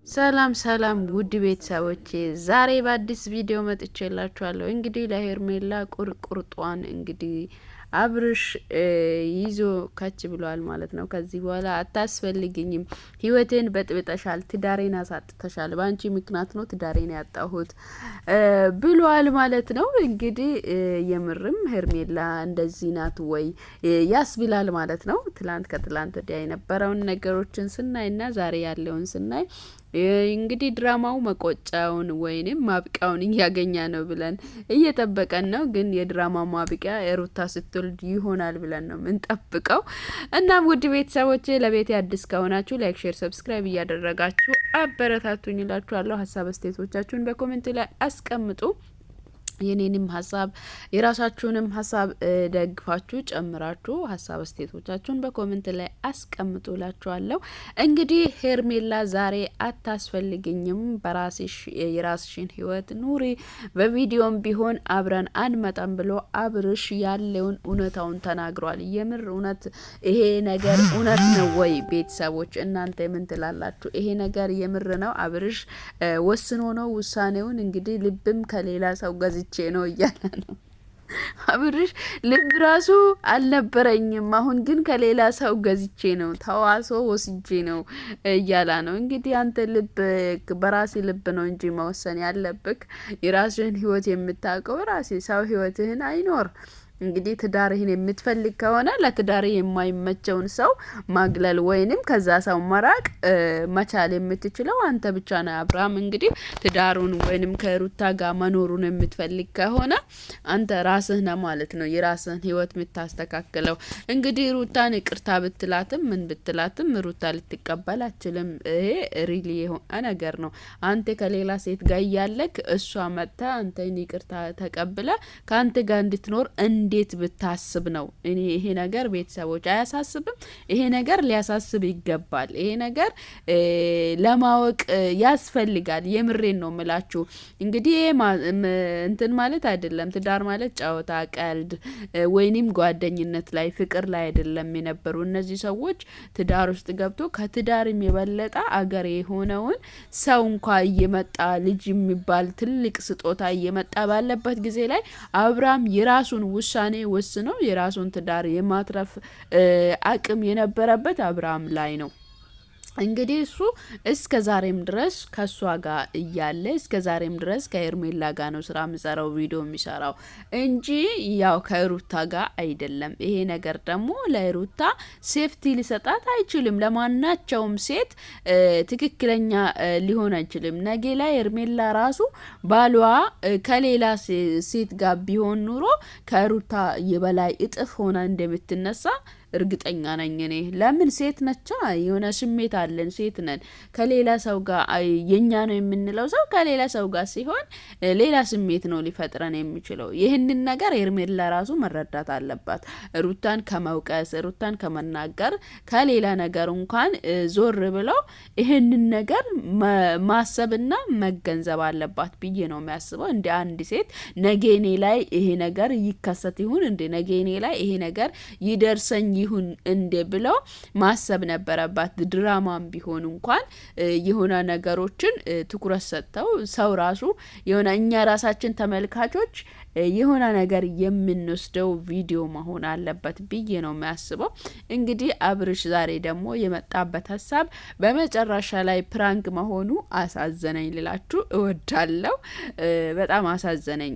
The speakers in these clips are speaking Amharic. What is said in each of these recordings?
ሰላም ሰላም ውድ ቤተሰቦቼ ዛሬ በአዲስ ቪዲዮ መጥቼላችኋለሁ። እንግዲህ ለሄርሜላ ቁርቁርጧን እንግዲህ አብርሽ ይዞ ከች ብሏል ማለት ነው። ከዚህ በኋላ አታስፈልግኝም፣ ህይወቴን በጥብጠሻል፣ ትዳሬን አሳጥተሻል፣ በአንቺ ምክንያት ነው ትዳሬን ያጣሁት ብሏል ማለት ነው። እንግዲህ የምርም ሄርሜላ እንደዚህ ናት ወይ ያስብላል ማለት ነው። ከትላንት ወዲያ የነበረውን ነገሮችን ስናይና ዛሬ ያለውን ስናይ እንግዲህ ድራማው መቆጫውን ወይንም ማብቂያውን እያገኘ ነው ብለን እየጠበቀን ነው። ግን የድራማ ማብቂያ ሩታ ስትወልድ ይሆናል ብለን ነው የምንጠብቀው። እናም ውድ ቤተሰቦቼ ለቤቴ አዲስ ከሆናችሁ ላይክ፣ ሼር፣ ሰብስክራይብ እያደረጋችሁ አበረታቱኝ እላችኋለሁ። ሀሳብ አስተያየቶቻችሁን በኮሜንት ላይ አስቀምጡ። የኔንም ሀሳብ የራሳችሁንም ሀሳብ ደግፋችሁ ጨምራችሁ ሀሳብ አስተያየቶቻችሁን በኮሜንት ላይ አስቀምጡላችኋለሁ። እንግዲህ ሄርሜላ ዛሬ አታስፈልግኝም፣ በራስሽ የራስሽን ህይወት ኑሪ፣ በቪዲዮም ቢሆን አብረን አንመጣም ብሎ አብርሽ ያለውን እውነታውን ተናግሯል። የምር እውነት ይሄ ነገር እውነት ነው ወይ? ቤተሰቦች እናንተ ምን ትላላችሁ? ይሄ ነገር የምር ነው? አብርሽ ወስኖ ነው ውሳኔውን? እንግዲህ ልብም ከሌላ ሰው ገዝ ነው እያለ ነው አብርሽ። ልብ ራሱ አልነበረኝም፣ አሁን ግን ከሌላ ሰው ገዝቼ ነው ተዋሶ ወስጄ ነው እያላ ነው። እንግዲህ አንተ ልብ በራሴ ልብ ነው እንጂ መወሰን ያለብክ። የራስህን ህይወት የምታውቀው ራሴ ሰው ህይወትህን አይኖር። እንግዲህ ትዳርህን የምትፈልግ ከሆነ ለትዳር የማይመቸውን ሰው ማግለል ወይንም ከዛ ሰው መራቅ መቻል የምትችለው አንተ ብቻ ነው። አብርሃም እንግዲህ ትዳሩን ወይንም ከሩታ ጋር መኖሩን የምትፈልግ ከሆነ አንተ ራስህ ነህ ማለት ነው የራስህን ህይወት የምታስተካክለው። እንግዲህ ሩታን ይቅርታ ብትላትም ምን ብትላትም ሩታ ልትቀበል አትችልም። ይሄ ሪሊ የሆነ ነገር ነው። አንተ ከሌላ ሴት ጋር እያለክ እሷ መጥታ አንተን ይቅርታ ተቀብለ ከአንተ ጋር እንድትኖር እንዴት ብታስብ ነው? እኔ ይሄ ነገር ቤተሰቦች አያሳስብም? ይሄ ነገር ሊያሳስብ ይገባል። ይሄ ነገር ለማወቅ ያስፈልጋል። የምሬን ነው ምላችሁ። እንግዲህ እንትን ማለት አይደለም። ትዳር ማለት ጨዋታ፣ ቀልድ ወይንም ጓደኝነት ላይ ፍቅር ላይ አይደለም የነበሩ እነዚህ ሰዎች ትዳር ውስጥ ገብቶ ከትዳርም የበለጠ አገር የሆነውን ሰው እንኳ እየመጣ ልጅ የሚባል ትልቅ ስጦታ እየመጣ ባለበት ጊዜ ላይ አብርሃም የራሱን ውሳኔ ወስኖ የራሱን ትዳር የማትረፍ አቅም የነበረበት አብርሃም ላይ ነው። እንግዲህ እሱ እስከ ዛሬም ድረስ ከሷ ጋር እያለ እስከ ዛሬም ድረስ ከሄርሜላ ጋር ነው ስራ የሚሰራው ቪዲዮ የሚሰራው እንጂ ያው ከሩታ ጋር አይደለም። ይሄ ነገር ደግሞ ለሩታ ሴፍቲ ሊሰጣት አይችልም። ለማናቸውም ሴት ትክክለኛ ሊሆን አይችልም። ነገ ላይ ሄርሜላ ራሱ ባሏ ከሌላ ሴት ጋር ቢሆን ኑሮ ከሩታ የበላይ እጥፍ ሆና እንደምትነሳ እርግጠኛ ነኝ እኔ። ለምን ሴት ነቻ፣ የሆነ ስሜት አለን፣ ሴት ነን። ከሌላ ሰው ጋር የኛ ነው የምንለው ሰው ከሌላ ሰው ጋር ሲሆን ሌላ ስሜት ነው ሊፈጥረን የሚችለው። ይህንን ነገር ሄርሜላ ራሱ መረዳት አለባት። ሩታን ከመውቀስ ሩታን ከመናገር ከሌላ ነገር እንኳን ዞር ብለው ይህንን ነገር ማሰብና መገንዘብ አለባት ብዬ ነው የሚያስበው። እንደ አንድ ሴት ነገኔ ላይ ይሄ ነገር ይከሰት ይሁን እንደ ነገኔ ላይ ይሄ ነገር ይደርሰኝ ይሁን እንደ ብለው ማሰብ ነበረባት። ድራማም ቢሆን እንኳን የሆነ ነገሮችን ትኩረት ሰጥተው ሰው ራሱ የሆነ እኛ ራሳችን ተመልካቾች የሆነ ነገር የምንወስደው ቪዲዮ መሆን አለበት ብዬ ነው የሚያስበው። እንግዲህ አብርሽ ዛሬ ደግሞ የመጣበት ሀሳብ በመጨረሻ ላይ ፕራንክ መሆኑ አሳዘነኝ ልላችሁ እወዳለሁ። በጣም አሳዘነኝ።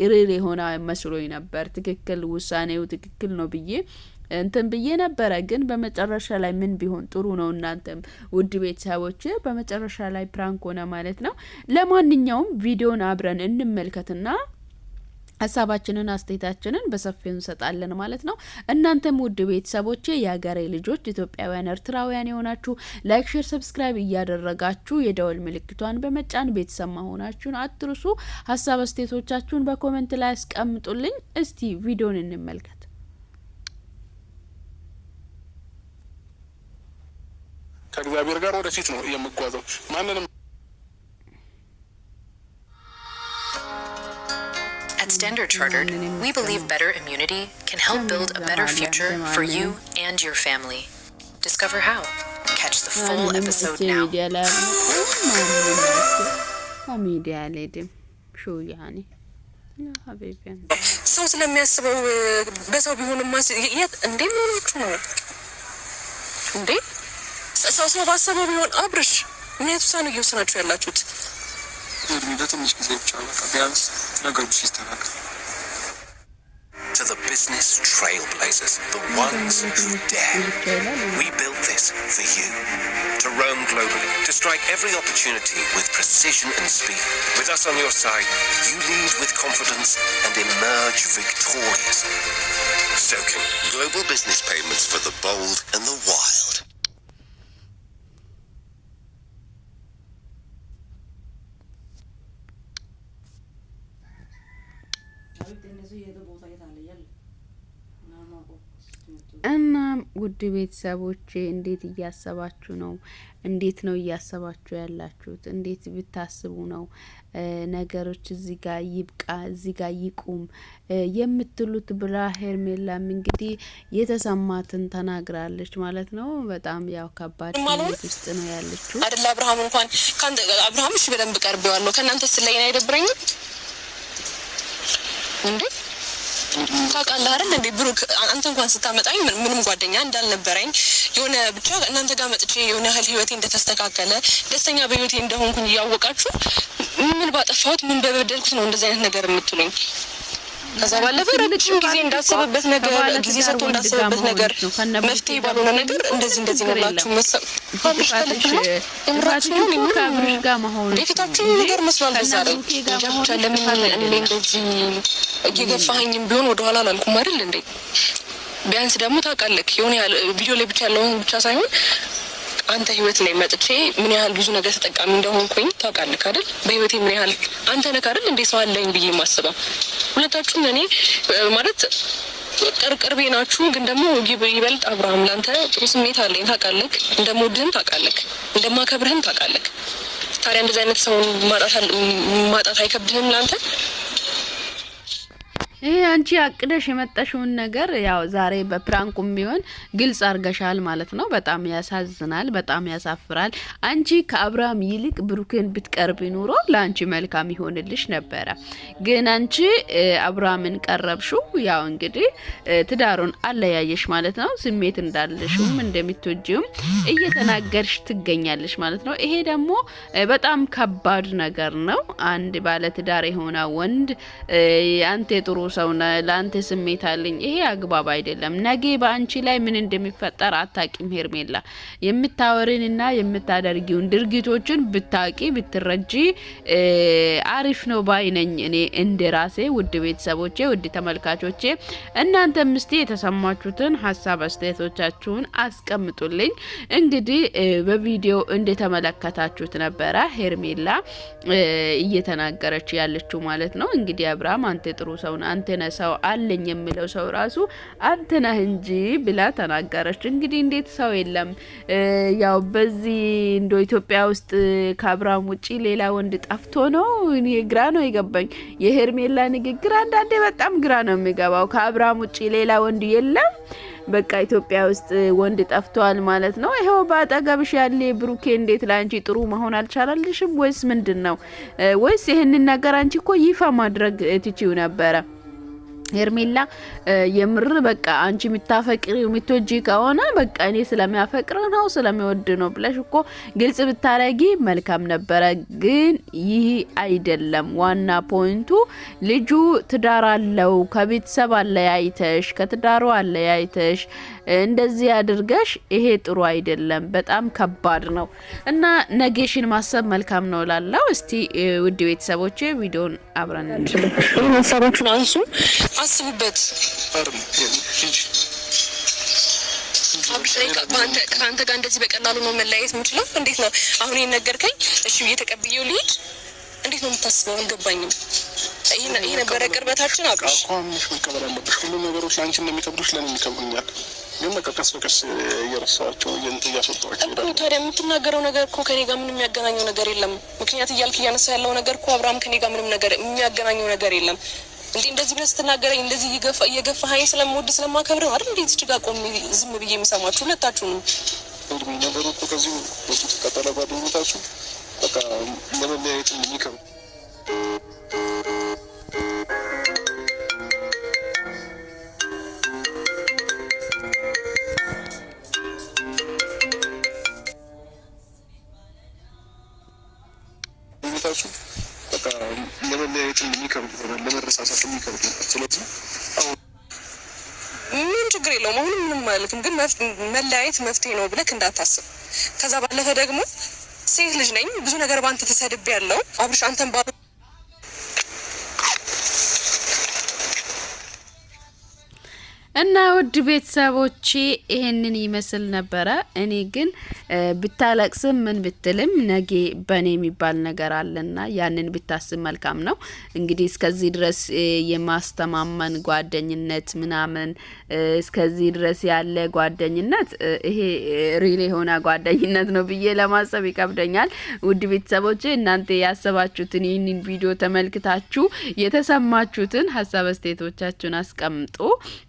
ኢሪል የሆነ መስሎኝ ነበር። ትክክል ውሳኔው ትክክል ነው ብዬ እንትን ብዬ ነበረ። ግን በመጨረሻ ላይ ምን ቢሆን ጥሩ ነው? እናንተም ውድ ቤተሰቦች በመጨረሻ ላይ ፕራንክ ሆነ ማለት ነው። ለማንኛውም ቪዲዮን አብረን እንመልከትና ሀሳባችንን አስተያየታችንን በሰፊው እንሰጣለን ማለት ነው። እናንተም ውድ ቤተሰቦቼ የሀገሬ ልጆች ኢትዮጵያውያን ኤርትራውያን የሆናችሁ ላይክ፣ ሼር፣ ሰብስክራይብ እያደረጋችሁ የደወል ምልክቷን በመጫን ቤተሰብ መሆናችሁን አትርሱ። ሀሳብ አስተያየቶቻችሁን በኮሜንት ላይ አስቀምጡልኝ። እስቲ ቪዲዮን እንመልከት። ከእግዚአብሔር ጋር ወደፊት ነው የምጓዘው። ማንንም At Standard Chartered, we believe better immunity can help build a better future for you and your family. Discover how. Catch the full episode now. Media lady. Show yani. ሰው ስለሚያስበው በሰው ቢሆንማ የት እንዴ ምንቹ ነው እንዴ ሰው ባሰበው ቢሆን አብርሽ ምን የተሳነ እየወሰናችሁ ያላችሁት ለትንሽ ጊዜ ብቻ በቃ ቢያንስ ነገሩ ሲስተካከል to the business trailblazers, the ones who dare. We built this for you. To roam globally, to strike every opportunity with precision and speed. With us on your side, you lead with confidence and emerge victorious. Sokin, global business payments for the bold and the wild. እና ውድ ቤተሰቦቼ እንዴት እያሰባችሁ ነው? እንዴት ነው እያሰባችሁ ያላችሁት? እንዴት ብታስቡ ነው ነገሮች እዚህ ጋር ይብቃ እዚህ ጋር ይቁም የምትሉት? ብላ ሄርሜላም እንግዲህ የተሰማትን ተናግራለች ማለት ነው። በጣም ያው ከባድ ስሜት ውስጥ ነው ያለችው አይደል? አብርሃም እንኳን ካንተ አብርሃም እሺ በደንብ ቀርቤዋለሁ። ከናንተ ስለይና አይደብረኝም እንዴ? ታውቃለህ አይደል እንዴ ብሩክ አንተ እንኳን ስታመጣኝ ምንም ጓደኛ እንዳልነበረኝ የሆነ ብቻ እናንተ ጋር መጥቼ የሆነ ያህል ህይወቴ እንደተስተካከለ ደስተኛ በህይወቴ እንደሆንኩኝ ያወቃችሁ ምን ባጠፋሁት ምን በበደልኩት ነው እንደዚህ አይነት ነገር የምትሉኝ? ከዛ ባለፈ ረጅም ጊዜ እንዳሰበበት ነገር ጊዜ ሰጥቶ እንዳሰበበት ነገር መፍትሄ ባልሆነ ነገር እንደዚህ ነውላችሁ መሰል አብርሽ ጋር መሆን የፊታችሁ ነገር መስሏል። ዛሬ ብቻ ለምን እንደዚህ እየገፋኸኝም ቢሆን ወደ ኋላ አላልኩም አይደል እንዴ? ቢያንስ ደግሞ ታውቃለህ የሆነ ያህል ቪዲዮ ላይ ብቻ ያለውን ብቻ ሳይሆን አንተ ህይወት ላይ መጥቼ ምን ያህል ብዙ ነገር ተጠቃሚ እንደሆንኩኝ ታውቃለህ አይደል? በህይወቴ ምን ያህል አንተ ነህ አይደል እንዴ ሰው አለኝ ብዬ ማስበው ሁለታችሁም እኔ ማለት ቅርቅርቤ ናችሁ። ግን ደግሞ ይበልጥ አብርሃም ላንተ ጥሩ ስሜት አለኝ ታውቃለህ። እንደምወድህም ታውቃለህ፣ እንደማከብርህም ታውቃለህ። ታዲያ እንደዚህ አይነት ሰውን ማጣት አይከብድህም ላንተ? ይሄ አንቺ አቅደሽ የመጣሽውን ነገር ያው ዛሬ በፕራንኩም ቢሆን ግልጽ አርገሻል ማለት ነው። በጣም ያሳዝናል፣ በጣም ያሳፍራል። አንቺ ከአብርሃም ይልቅ ብሩክን ብትቀርቢ ኑሮ ለአንቺ መልካም ይሆንልሽ ነበረ። ግን አንቺ አብርሃምን ቀረብሽው። ያው እንግዲህ ትዳሩን አለያየሽ ማለት ነው። ስሜት እንዳለሽም እንደምትወጂውም እየተናገርሽ ትገኛለሽ ማለት ነው። ይሄ ደግሞ በጣም ከባድ ነገር ነው። አንድ ባለ ትዳር የሆነ ወንድ አንተ ጥሩ ሰው ለአንተ ስሜት አለኝ፣ ይሄ አግባብ አይደለም። ነገ በአንቺ ላይ ምን እንደሚፈጠር አታቂም ሄርሜላ። የምታወሪንና የምታደርጊውን ድርጊቶችን ብታቂ ብትረጂ አሪፍ ነው ባይነኝ እኔ እንደራሴ። ውድ ቤተሰቦቼ፣ ውድ ተመልካቾቼ እናንተም እስቲ የተሰማችሁትን ሀሳብ አስተያየቶቻችሁን አስቀምጡልኝ። እንግዲህ በቪዲዮ እንደተመለከታችሁት ነበረ ሄርሜላ እየተናገረች ያለችው ማለት ነው። እንግዲህ አብርሃም አንተ ጥሩ ሰው አንተ ነህ ሰው አለኝ የሚለው ሰው ራሱ አንተ ነህ እንጂ ብላ ተናገረች። እንግዲህ እንዴት ሰው የለም ያው በዚህ እንደ ኢትዮጵያ ውስጥ ከአብርሃም ውጪ ሌላ ወንድ ጠፍቶ ነው? እኔ ግራ ነው የገባኝ የሄርሜላ ንግግር። አንዳንዴ በጣም ግራ ነው የሚገባው። ከአብርሃም ውጪ ሌላ ወንድ የለም በቃ ኢትዮጵያ ውስጥ ወንድ ጠፍቷል ማለት ነው። ይሄው ባጠገብሽ ያለ ብሩኬ እንዴት ላንቺ ጥሩ መሆን አልቻለልሽም ወይስ ምንድነው? ወይስ ይሄንን ነገር አንቺ እኮ ይፋ ማድረግ ትችዩ ነበረ ሄርሜላ። የምር በቃ አንቺ የምታፈቅሪው የምትወጂ ከሆነ በቃ እኔ ስለሚያፈቅር ነው ስለሚወድ ነው ብለሽ እኮ ግልጽ ብታረጊ መልካም ነበረ። ግን ይህ አይደለም ዋና ፖይንቱ። ልጁ ትዳር አለው፣ ከቤተሰብ አለያይተሽ ከትዳሩ አለያይተሽ እንደዚህ አድርገሽ ይሄ ጥሩ አይደለም። በጣም ከባድ ነው እና ነገሽን ማሰብ መልካም ነው ላለው። እስቲ ውድ ቤተሰቦቼ ቪዲዮን አብረን ሀሳባችሁን አንሱ፣ አስቡበት። ከአንተ ጋር እንደዚህ በቀላሉ ነው መለያየት የምችለው? እንዴት ነው አሁን ይሄን ነገርከኝ? እሺ እየተቀብየው ልሂድ? እንዴት ነው የምታስበው? አልገባኝም። ይሄ ነበረ ቅርበታችን። አብረሽ አቋምሽ መቀበል አለብሽ። ሁሉ ነገሮች ለአንቺ እንደሚከብዱሽ ለኔ ይከብዱኛል። ግን በቃ ቀስ በቀስ እየረሳኋቸው እያስወጣኋቸው እኮ። ታዲያ የምትናገረው ነገር እኮ ከኔ ጋር ምንም የሚያገናኘው ነገር የለም። ምክንያት እያልክ እያነሳ ያለው ነገር እኮ አብርሃም ከኔ ጋር ምንም ነገር የሚያገናኘው ነገር የለም። እንደዚህ ብለህ ስትናገረኝ እንደዚህ እየገፋኸኝ ስለምወድ ስለማከብር አይደል? እንዴት እዚህ ጋር ቆሜ ዝም ብዬ የምሰማችሁ ሁለታችሁንም? እድሜ ነገሩ እኮ ከዚሁ በሱ ተቀጠለ ጓደኝነታችሁ በቃ ለመለያየት የሚከብድ በቃ ለመለያየት የሚከብድ ይሆናል፣ ለመረሳሳት የሚከብድ ይሆናል። ስለዚህ ምን ችግር የለውም። አሁንም ምንም ማለትም ግን መለያየት መፍትሄ ነው ብለህ እንዳታስብ። ከዛ ባለፈ ደግሞ ሴት ልጅ ነኝ፣ ብዙ ነገር ባንተ ተሰድቤ ያለው አብርሽ አንተን እና ውድ ቤተሰቦቼ ይሄንን ይመስል ነበረ። እኔ ግን ብታለቅስም ምን ብትልም ነገ በኔ የሚባል ነገር አለና ያንን ብታስብ መልካም ነው። እንግዲህ እስከዚህ ድረስ የማስተማመን ጓደኝነት ምናምን እስከዚህ ድረስ ያለ ጓደኝነት ይሄ ሪል የሆነ ጓደኝነት ነው ብዬ ለማሰብ ይከብደኛል። ውድ ቤተሰቦቼ እናንተ ያሰባችሁትን ይህንን ቪዲዮ ተመልክታችሁ የተሰማችሁትን ሀሳብ አስተያየቶቻችሁን አስቀምጡ።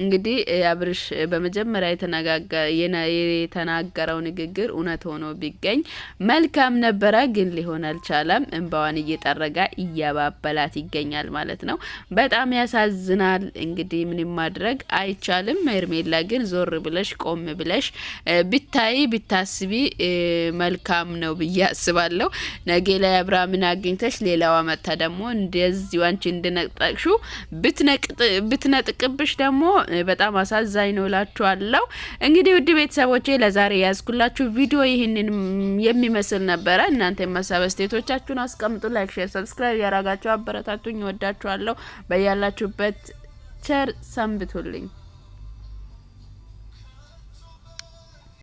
እንግዲህ አብርሽ በመጀመሪያ የተናገረው ንግግር እውነት ሆኖ ቢገኝ መልካም ነበረ፣ ግን ሊሆን አልቻለም። እንባዋን እየጠረጋ እያባበላት ይገኛል ማለት ነው። በጣም ያሳዝናል። እንግዲህ ምንም ማድረግ አይቻልም። ሄርሜላ ግን ዞር ብለሽ ቆም ብለሽ ብታይ ብታስቢ መልካም ነው ብዬ አስባለሁ። ነገ ላይ አብርሃምን አግኝተሽ ሌላዋ መታ ደግሞ እንደዚህ አንቺ እንደነጠቅሹ ብትነጥቅብሽ ደግሞ በጣም አሳዛኝ ነው እላችኋለሁ። እንግዲህ ውድ ቤተሰቦቼ ለዛሬ ያዝኩላችሁ ቪዲዮ ይህንን የሚመስል ነበረ። እናንተ ሀሳብ አስተያየቶቻችሁን አስቀምጡ። ላይክ፣ ሼር፣ ሰብስክራይብ ያደረጋችሁ አበረታቱኝ። ወዳችኋለሁ። በያላችሁበት ቸር ሰንብቱልኝ።